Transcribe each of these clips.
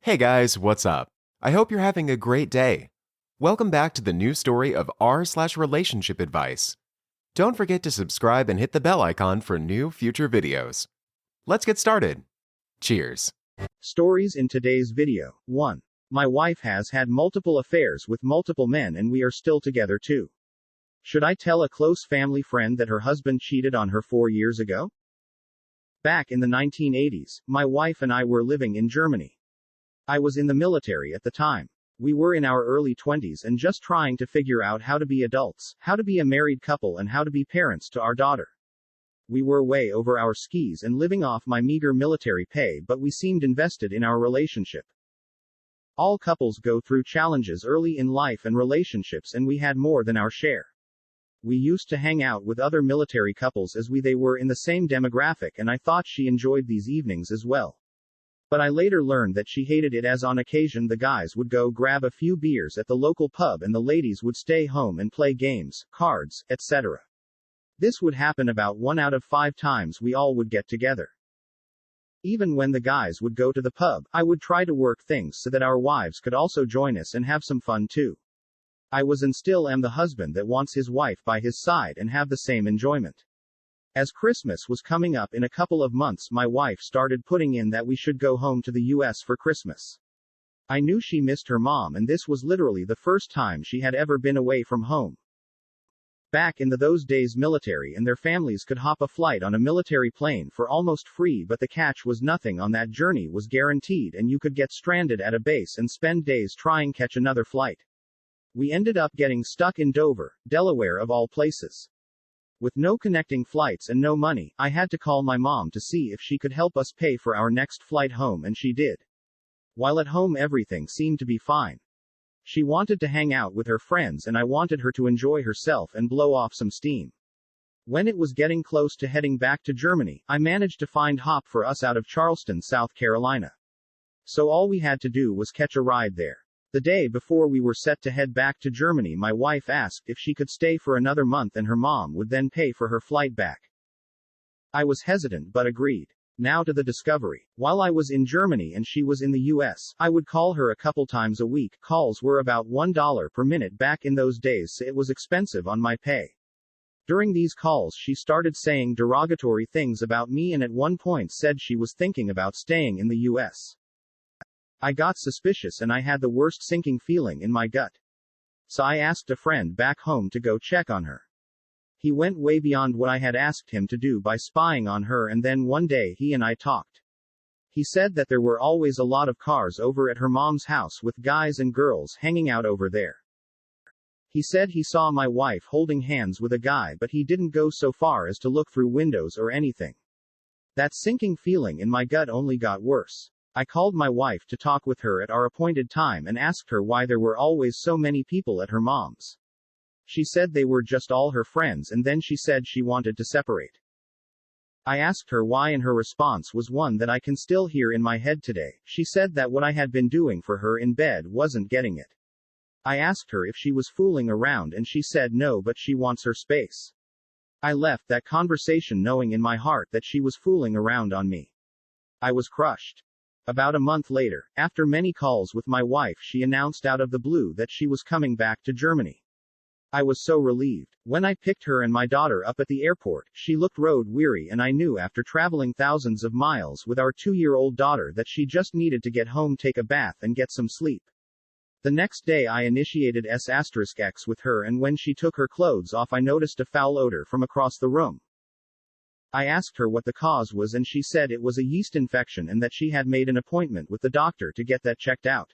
Hey guys, what's up? I hope you're having a great day. Welcome back to the new story of r/relationship advice. Don't forget to subscribe and hit the bell icon for new future videos. Let's get started. Cheers. Stories in today's video. 1. My wife has had multiple affairs with multiple men and we are still together too. Should I tell a close family friend that her husband cheated on her 4 years ago? Back in the 1980s, my wife and I were living in Germany. I was in the military at the time. We were in our early 20s and just trying to figure out how to be adults, how to be a married couple, and how to be parents to our daughter. We were way over our skis and living off my meager military pay, but we seemed invested in our relationship. All couples go through challenges early in life and relationships, and we had more than our share. We used to hang out with other military couples as they were in the same demographic, and I thought she enjoyed these evenings as well. But I later learned that she hated it, as on occasion the guys would go grab a few beers at the local pub and the ladies would stay home and play games, cards, etc. This would happen about 1 out of 5 times we all would get together. Even when the guys would go to the pub, I would try to work things so that our wives could also join us and have some fun too. I was and still am the husband that wants his wife by his side and have the same enjoyment. As Christmas was coming up in a couple of months, my wife started putting in that we should go home to the US for Christmas. I knew she missed her mom, and this was literally the first time she had ever been away from home. Back in those days, military and their families could hop a flight on a military plane for almost free, but the catch was nothing on that journey was guaranteed, and you could get stranded at a base and spend days trying to catch another flight. We ended up getting stuck in Dover, Delaware of all places. With no connecting flights and no money, I had to call my mom to see if she could help us pay for our next flight home, and she did. While at home, everything seemed to be fine. She wanted to hang out with her friends and I wanted her to enjoy herself and blow off some steam. When it was getting close to heading back to Germany, I managed to find hop for us out of Charleston, South Carolina. So all we had to do was catch a ride there. The day before we were set to head back to Germany, my wife asked if she could stay for another month and her mom would then pay for her flight back. I was hesitant but agreed. Now to the discovery. While I was in Germany and she was in the US, I would call her a couple times a week. Calls were about $1 per minute back in those days, so it was expensive on my pay. During these calls she started saying derogatory things about me and at one point said she was thinking about staying in the US. I got suspicious and I had the worst sinking feeling in my gut. So I asked a friend back home to go check on her. He went way beyond what I had asked him to do by spying on her, and then one day he and I talked. He said that there were always a lot of cars over at her mom's house with guys and girls hanging out over there. He said he saw my wife holding hands with a guy, but he didn't go so far as to look through windows or anything. That sinking feeling in my gut only got worse. I called my wife to talk with her at our appointed time and asked her why there were always so many people at her mom's. She said they were just all her friends, and then she said she wanted to separate. I asked her why, and her response was one that I can still hear in my head today. She said that what I had been doing for her in bed wasn't getting it. I asked her if she was fooling around and she said no, but she wants her space. I left that conversation knowing in my heart that she was fooling around on me. I was crushed. About a month later, after many calls with my wife, she announced out of the blue that she was coming back to Germany. I was so relieved. When I picked her and my daughter up at the airport, she looked road weary, and I knew after traveling thousands of miles with our 2-year-old daughter that she just needed to get home, take a bath, and get some sleep. The next day I initiated S*X with her, and when she took her clothes off I noticed a foul odor from across the room. I asked her what the cause was and she said it was a yeast infection and that she had made an appointment with the doctor to get that checked out.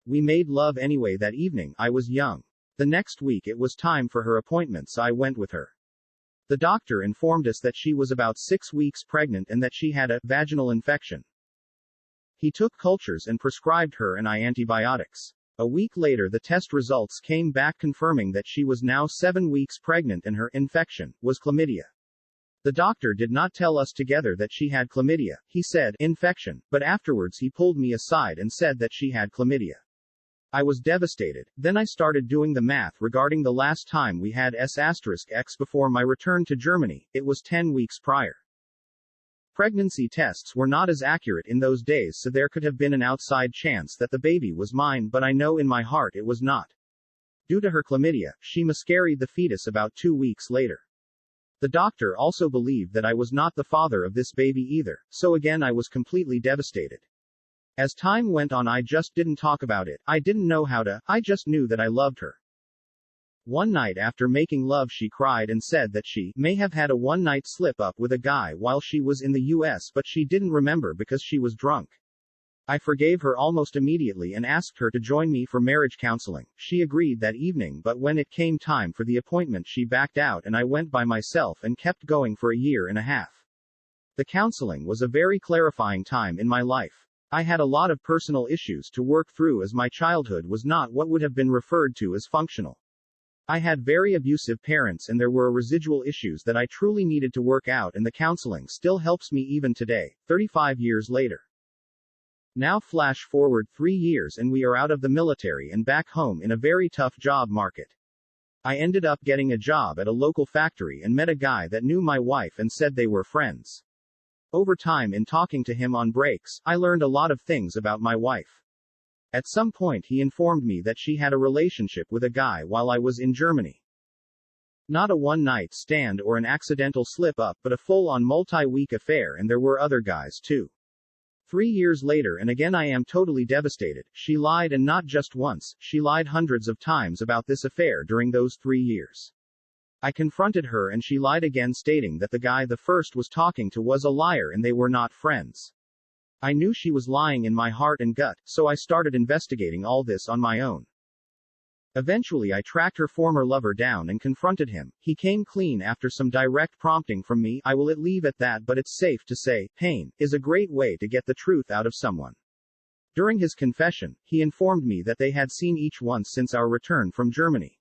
We made love anyway that evening. I was young. The next week it was time for her appointment, so I went with her. The doctor informed us that she was about 6 weeks pregnant and that she had a vaginal infection. He took cultures and prescribed her and I antibiotics. A week later the test results came back confirming that she was now 7 weeks pregnant and her infection was chlamydia. The doctor did not tell us together that she had chlamydia. He said infection, but afterwards he pulled me aside and said that she had chlamydia. I was devastated. Then I started doing the math regarding the last time we had S*X before my return to Germany. It was 10 weeks prior. Pregnancy tests were not as accurate in those days, so there could have been an outside chance that the baby was mine, but I know in my heart it was not. Due to her chlamydia, she miscarried the fetus about 2 weeks later. The doctor also believed that I was not the father of this baby either, so again I was completely devastated. As time went on, I just didn't talk about it. I didn't know how to, I just knew that I loved her. One night after making love, she cried and said that she may have had a one-night slip-up with a guy while she was in the US, but she didn't remember because she was drunk. I forgave her almost immediately and asked her to join me for marriage counseling. She agreed that evening, but when it came time for the appointment, she backed out and I went by myself and kept going for a year and a half. The counseling was a very clarifying time in my life. I had a lot of personal issues to work through as my childhood was not what would have been referred to as functional. I had very abusive parents and there were residual issues that I truly needed to work out, and the counseling still helps me even today, 35 years later. Now flash forward 3 years and we are out of the military and back home in a very tough job market. I ended up getting a job at a local factory and met a guy that knew my wife and said they were friends. Over time, in talking to him on breaks, I learned a lot of things about my wife. At some point he informed me that she had a relationship with a guy while I was in Germany. Not a one-night stand or an accidental slip-up, but a full-on multi-week affair, and there were other guys too. 3 years later, and again I am totally devastated. She lied, and not just once, she lied hundreds of times about this affair during those 3 years. I confronted her and she lied again, stating that the guy the first was talking to was a liar and they were not friends. I knew she was lying in my heart and gut, so I started investigating all this on my own. Eventually I tracked her former lover down and confronted him. He came clean after some direct prompting from me. I will leave at that, but it's safe to say, pain is a great way to get the truth out of someone. During his confession, he informed me that they had seen each once since our return from Germany.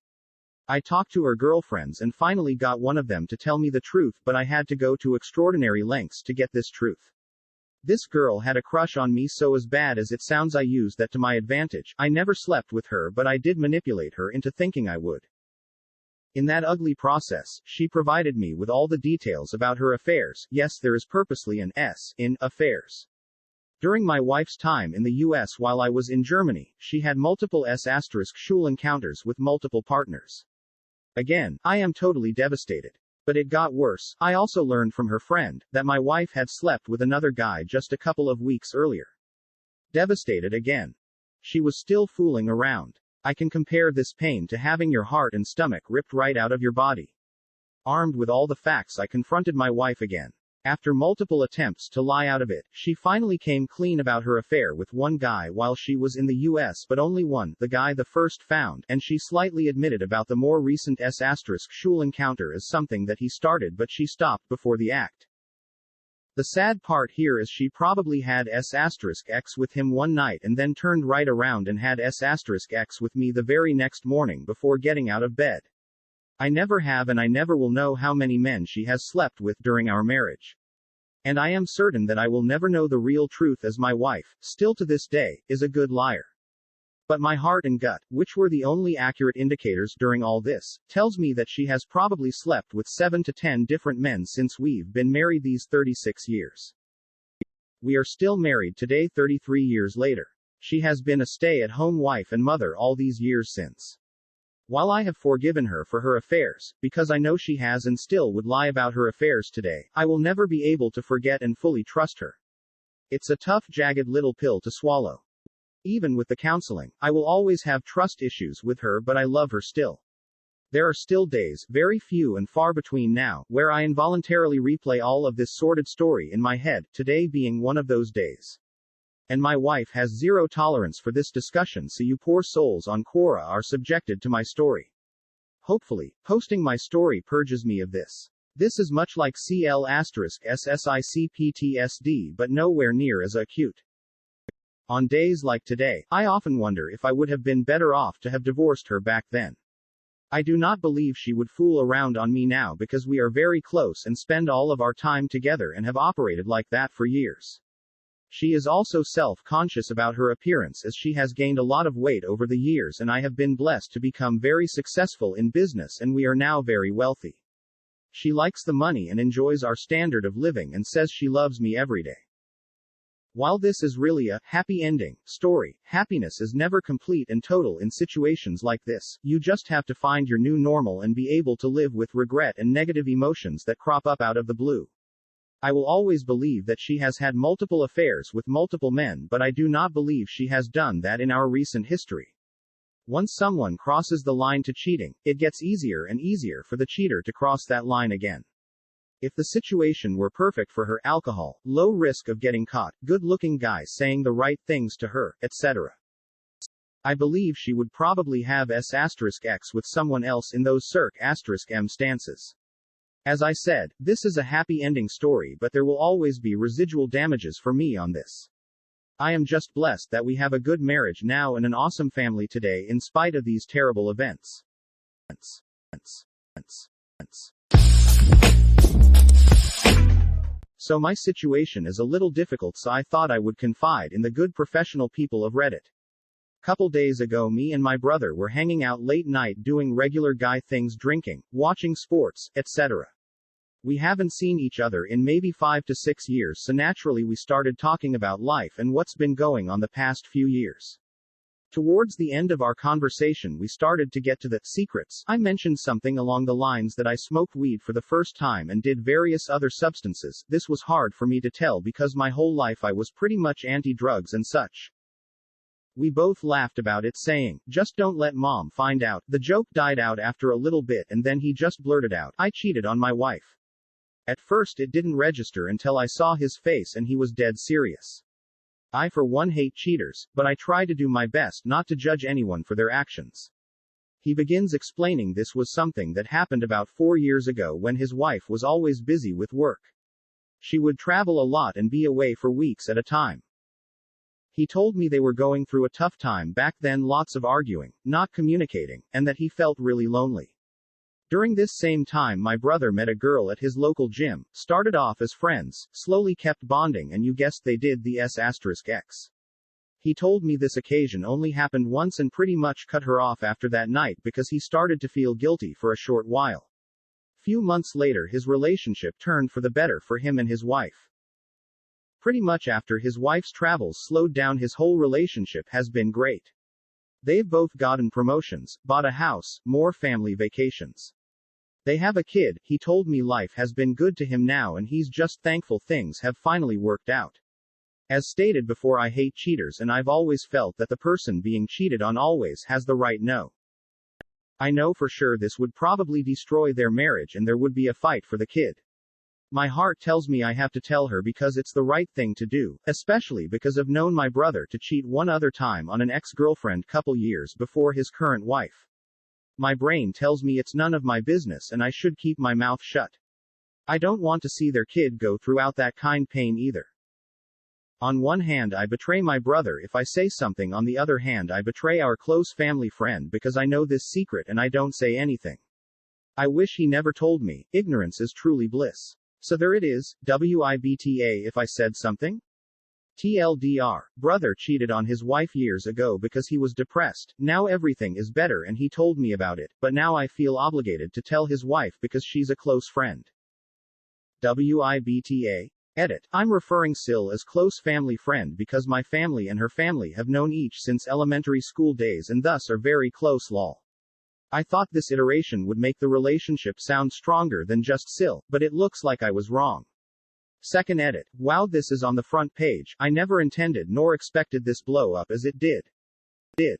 I talked to her girlfriends and finally got one of them to tell me the truth, but I had to go to extraordinary lengths to get this truth. This girl had a crush on me, so as bad as it sounds, I used that to my advantage. I never slept with her, but I did manipulate her into thinking I would. In that ugly process, she provided me with all the details about her affairs. Yes, there is purposely an S in affairs. During my wife's time in the US while I was in Germany, she had multiple S***schul encounters with multiple partners. Again, I am totally devastated. But it got worse. I also learned from her friend that my wife had slept with another guy just a couple of weeks earlier. Devastated again. She was still fooling around. I can compare this pain to having your heart and stomach ripped right out of your body. Armed with all the facts, I confronted my wife again. After multiple attempts to lie out of it, she finally came clean about her affair with one guy while she was in the US, but only one, the guy the first found, and she slightly admitted about the more recent S***schul encounter as something that he started, but she stopped before the act. The sad part here is she probably had S***X with him one night and then turned right around and had S***X with me the very next morning before getting out of bed. I never have, and I never will know how many men she has slept with during our marriage. And I am certain that I will never know the real truth, as my wife, still to this day, is a good liar. But my heart and gut, which were the only accurate indicators during all this, tells me that she has probably slept with 7 to 10 different men since we've been married these 36 years. We are still married today, 33 years later. She has been a stay-at-home wife and mother all these years since. While I have forgiven her for her affairs, because I know she has and still would lie about her affairs today, I will never be able to forget and fully trust her. It's a tough, jagged little pill to swallow. Even with the counseling, I will always have trust issues with her, but I love her still. There are still days, very few and far between now, where I involuntarily replay all of this sordid story in my head, today being one of those days. And my wife has zero tolerance for this discussion, so you poor souls on Quora are subjected to my story. Hopefully, posting my story purges me of this. This is much like CL**SSIC PTSD, but nowhere near as acute. On days like today, I often wonder if I would have been better off to have divorced her back then. I do not believe she would fool around on me now, because we are very close and spend all of our time together and have operated like that for years. She is also self-conscious about her appearance, as she has gained a lot of weight over the years, and I have been blessed to become very successful in business and we are now very wealthy. She likes the money and enjoys our standard of living and says she loves me every day. While this is really a happy ending story, happiness is never complete and total in situations like this. You just have to find your new normal and be able to live with regret and negative emotions that crop up out of the blue. I will always believe that she has had multiple affairs with multiple men, but I do not believe she has done that in our recent history. Once someone crosses the line to cheating, it gets easier and easier for the cheater to cross that line again. If the situation were perfect for her, alcohol, low risk of getting caught, good-looking guys saying the right things to her, etc., I believe she would probably have S*X with someone else in those circ*M stances. As I said, this is a happy ending story, but there will always be residual damages for me on this. I am just blessed that we have a good marriage now and an awesome family today in spite of these terrible events. So my situation is a little difficult, so I thought I would confide in the good professional people of Reddit. Couple days ago, me and my brother were hanging out late night doing regular guy things, drinking, watching sports, etc. We haven't seen each other in maybe 5 to 6 years, so naturally we started talking about life and what's been going on the past few years. Towards the end of our conversation, we started to get to the secrets. I mentioned something along the lines that I smoked weed for the first time and did various other substances. This was hard for me to tell because my whole life I was pretty much anti-drugs and such. We both laughed about it, saying, "Just don't let mom find out." The joke died out after a little bit and then he just blurted out, "I cheated on my wife." At first it didn't register until I saw his face and he was dead serious. I for one hate cheaters, but I try to do my best not to judge anyone for their actions. He begins explaining this was something that happened about 4 years ago when his wife was always busy with work. She would travel a lot and be away for weeks at a time. He told me they were going through a tough time back then, lots of arguing, not communicating, and that he felt really lonely. During this same time my brother met a girl at his local gym, started off as friends, slowly kept bonding, and you guessed they did the S*X. He told me this occasion only happened once and pretty much cut her off after that night because he started to feel guilty for a short while. Few months later his relationship turned for the better for him and his wife. Pretty much after his wife's travels slowed down, his whole relationship has been great. They've both gotten promotions, bought a house, more family vacations. They have a kid. He told me life has been good to him now and he's just thankful things have finally worked out. As stated before, I hate cheaters and I've always felt that the person being cheated on always has the right no. I know for sure this would probably destroy their marriage and there would be a fight for the kid. My heart tells me I have to tell her because it's the right thing to do, especially because I've known my brother to cheat one other time on an ex-girlfriend couple years before his current wife. My brain tells me it's none of my business and I should keep my mouth shut. I don't want to see their kid go throughout that kind pain either. On one hand I betray my brother if I say something, on the other hand I betray our close family friend because I know this secret and I don't say anything. I wish he never told me. Ignorance is truly bliss. So there it is, WIBTA if I said something? TLDR, brother cheated on his wife years ago because he was depressed. Now everything is better and he told me about it, but now I feel obligated to tell his wife because she's a close friend. WIBTA? Edit. I'm referring Sil as close family friend because my family and her family have known each since elementary school days and thus are very close, lol. I thought this iteration would make the relationship sound stronger than just Sil, but it looks like I was wrong. Second edit. Wow, this is on the front page. I never intended nor expected this blow up as it did. Did.